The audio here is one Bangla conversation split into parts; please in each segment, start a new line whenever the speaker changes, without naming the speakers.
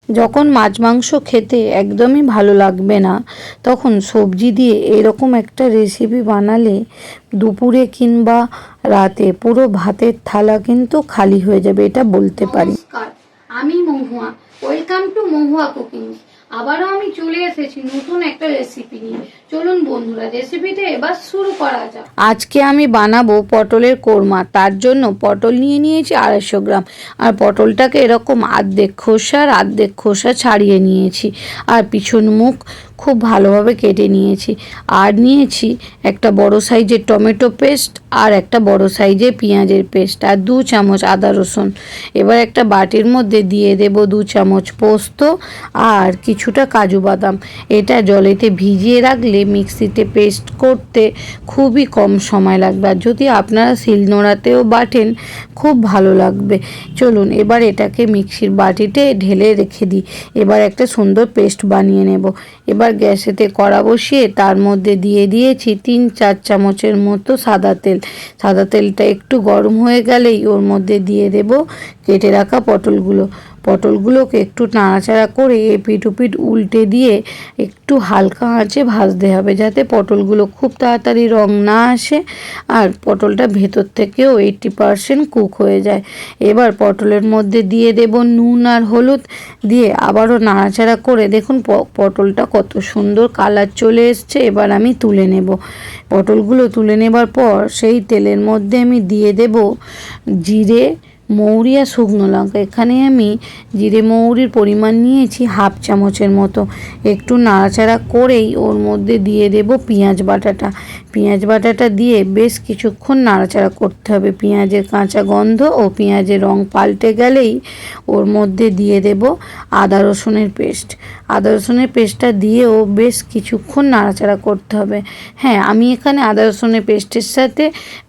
যখন মাছ মাংস খেতে একদমই ভালো লাগবে না, তখন সবজি দিয়ে এরকম একটা রেসিপি বানালে দুপুরে কিংবা রাতে পুরো ভাতের থালা কিন্তু খালি হয়ে যাবে, এটা বলতে পারি।
নমস্কার, আমি Mahua. Welcome to Mahua cooking. আবারও আমি চলে এসেছি নতুন একটা রেসিপি নিয়ে। চলুন বন্ধুরা, রেসিপিটা এবার শুরু করা যাক।
আজকে আমি বানাবো পটলের কোরমা। তার জন্য পটল নিয়ে নিয়েছি 250 গ্রাম। আর পটলটাকে এরকম অর্ধেক খোসা ছাড়িয়ে নিয়েছি। আর পিছন মুখ খুব ভালোভাবে কেটে নিয়েছি। আর নিয়েছি একটা বড় সাইজের টমেটো পেস্ট, আর একটা বড় সাইজের পেঁয়াজের পেস্ট, আর 2 চামচ আদা রসুন। এবার একটা বাটির মধ্যে দিয়ে দেব 2 চামচ পোস্ত আর কিছুটা কাজু বাদাম। এটা জলেতে ভিজিয়ে রাখলে মিক্সিতে পেস্ট করতে খুবই কম সময় লাগবে, আর যদি আপনারা শিলনোড়াতেও বাটেন খুব ভালো লাগবে। চলুন এবার এটাকে মিক্সির বাটিতে ঢেলে রেখে দিই। এবার একটা সুন্দর পেস্ট বানিয়ে নেব। এবার গ্যাসেতে কড়া বসিয়ে তার মধ্যে দিয়ে দিয়েছি 3-4 চামচের মতো সাদা তেল। সাদা তেলটা একটু গরম হয়ে গেলেই ওর মধ্যে দিয়ে দেব কেটে রাখা পটলগুলোকে একটু নাড়াচাড়া করে এপিট ওপিট উল্টে দিয়ে একটু হালকা আঁচে ভাজতে হবে, যাতে পটলগুলো খুব তাড়াতাড়ি রং না আসে আর পটলটা ভেতর থেকেও 80% কুক হয়ে যায়। এবার পটলের মধ্যে দিয়ে দেব নুন আর হলুদ, দিয়ে আবারও নাড়াচাড়া করে দেখুন পটলটা কত সুন্দর কালার চলে এসছে। এবার আমি তুলে নেব। পটলগুলো তুলে নেবার পর সেই তেলের মধ্যে আমি দিয়ে দেব জিরে, মৌরি আর শুকনো লঙ্কা। এখানে আমি জিরে মৌরির পরিমাণ নিয়েছি 1/2 চামচের মতো। একটু নাড়াচাড়া করেই ওর মধ্যে দিয়ে দেব পেঁয়াজ বাটাটা দিয়ে বেশ কিছুক্ষণ নাড়াচাড়া করতে হবে। পেঁয়াজের কাঁচা গন্ধ ও পেঁয়াজের রং পাল্টে গেলেই ওর মধ্যে দিয়ে দেব আদা রসুনের পেস্টটা দিয়েও বেশ কিছুক্ষণ নাড়াচাড়া করতে হবে। হ্যাঁ, আমি এখানে আদা রসুনের পেস্টের সাথে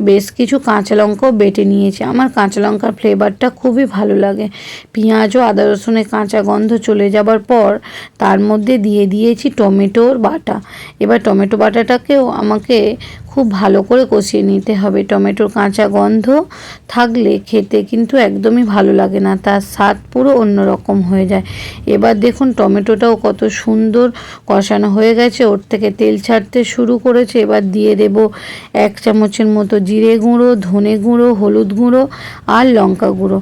বেশ কিছু কাঁচা লঙ্কাও বেটে নিয়েছি। আমার কাঁচা লঙ্কার ফ্লেভারটা খুবই ভালো লাগে। পেঁয়াজ ও আদা রসুনের কাঁচা গন্ধ চলে যাবার পর তার মধ্যে দিয়ে দিয়েছি টমেটোর বাটা। এবার টমেটো বাটাটাকেও আমাকে খুব ভালো করে কষিয়ে নিতে হবে। টমেটোর কাঁচা গন্ধ থাকলে খেতে কিন্তু একদমই ভালো লাগে না, তার স্বাদ পুরো অন্যরকম হয়ে যায়। এবার দেখুন টমেটোটাও কত সুন্দর কষানো হয়ে গেছে, ওর থেকে তেল ছাড়তে শুরু করেছে। এবার দিয়ে দেব 1 চামচের মতো জিরে গুঁড়ো, ধনে গুঁড়ো, হলুদ গুঁড়ো আর লঙ্কা গুঁড়ো,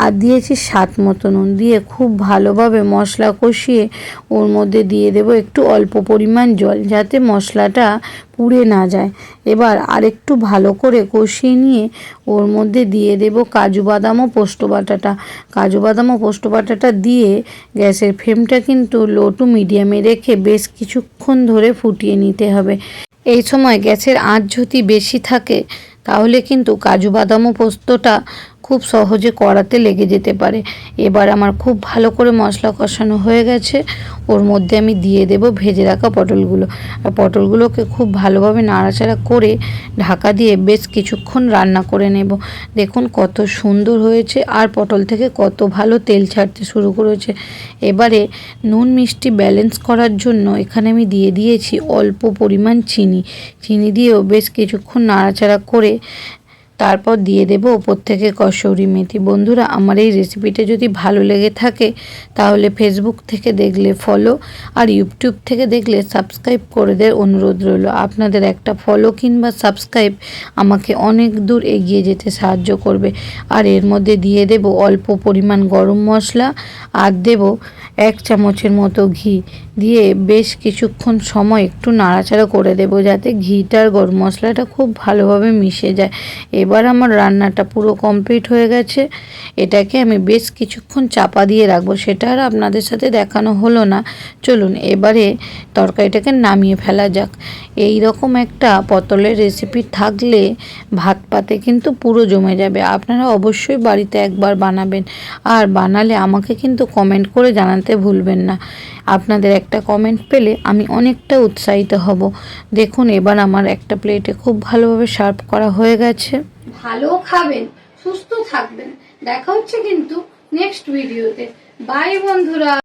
আর দিয়েছি স্বাদ মতো নুন। দিয়ে খুব ভালোভাবে মশলা কষিয়ে ওর মধ্যে দিয়ে দেব একটু অল্প পরিমাণ জল, যাতে মশলাটা পুড়ে না যায়। এবার আরেকটু ভালো করে কষিয়ে নিয়ে ওর মধ্যে দিয়ে দেব কাজু বাদাম ও পোস্ত বাটাটা দিয়ে গ্যাসের ফ্লেমটা কিন্তু লো টু মিডিয়ামে রেখে বেশ কিছুক্ষণ ধরে ফুটিয়ে নিতে হবে। এই সময় গ্যাসের আঁচ যদি বেশি থাকে তাহলে কিন্তু কাজু বাদাম ও পোস্তটা খুব সহজে কড়াতে লেগে যেতে পারে। এবার আমার খুব ভালো করে মশলা কষানো হয়ে গেছে। ওর মধ্যে আমি দিয়ে দেব ভেজে রাখা পটলগুলো। আর পটলগুলোকে খুব ভালোভাবে নাড়াচাড়া করে ঢাকা দিয়ে বেশ কিছুক্ষণ রান্না করে নেব। দেখুন কত সুন্দর হয়েছে, আর পটল থেকে কত ভালো তেল ছাড়তে শুরু করেছে। এবারে নুন মিষ্টি ব্যালেন্স করার জন্য এখানে আমি দিয়ে দিয়েছি অল্প পরিমাণ চিনি দিয়েও বেশ কিছুক্ষণ নাড়াচাড়া করে তারপর দিয়ে দেব ওপর থেকে কসুরি মেথি। বন্ধুরা, আমার এই রেসিপিটা যদি ভালো লেগে থাকে তাহলে ফেসবুক থেকে দেখলে ফলো আর ইউটিউব থেকে দেখলে সাবস্ক্রাইব করে দেওয়ার অনুরোধ রইল। আপনাদের একটা ফলো কিংবা সাবস্ক্রাইব আমাকে অনেক দূর এগিয়ে যেতে সাহায্য করবে। আর এর মধ্যে দিয়ে দেব অল্প পরিমাণ গরম মশলা, আর দেব 1 চামচের মতো ঘি, দিয়ে বেশ কিছুক্ষণ সময় একটু নাড়াচাড়া করে দেব, যাতে ঘিটা আর গরম মশলাটা খুব ভালোভাবে মিশে যায়। এবার আমার রান্নাটা পুরো কমপ্লিট হয়ে গেছে। এটাকে আমি বেশ কিছুক্ষণ চাপা দিয়ে রাখবো, সেটা আর আপনাদের সাথে দেখানো হলো না। চলুন এবারে তরকারিটাকে নামিয়ে ফেলা যাক। এই রকম একটা পটলের রেসিপি থাকলে ভাত পাতে কিন্তু পুরো জমে যাবে। আপনারা অবশ্যই বাড়িতে একবার বানাবেন, আর বানালে আমাকে কিন্তু কমেন্ট করে জানাতে ভুলবেন না। আপনাদের একটা কমেন্ট পেলে আমি অনেকটা উৎসাহিত হব। দেখুন এবার আমার একটা প্লেটে খুব ভালোভাবে সার্ভ করা হয়ে গেছে।
ভালো খাবেন, সুস্থ থাকবেন। দেখা হচ্ছে কিন্তু নেক্সট ভিডিওতে। বাই বন্ধুরা।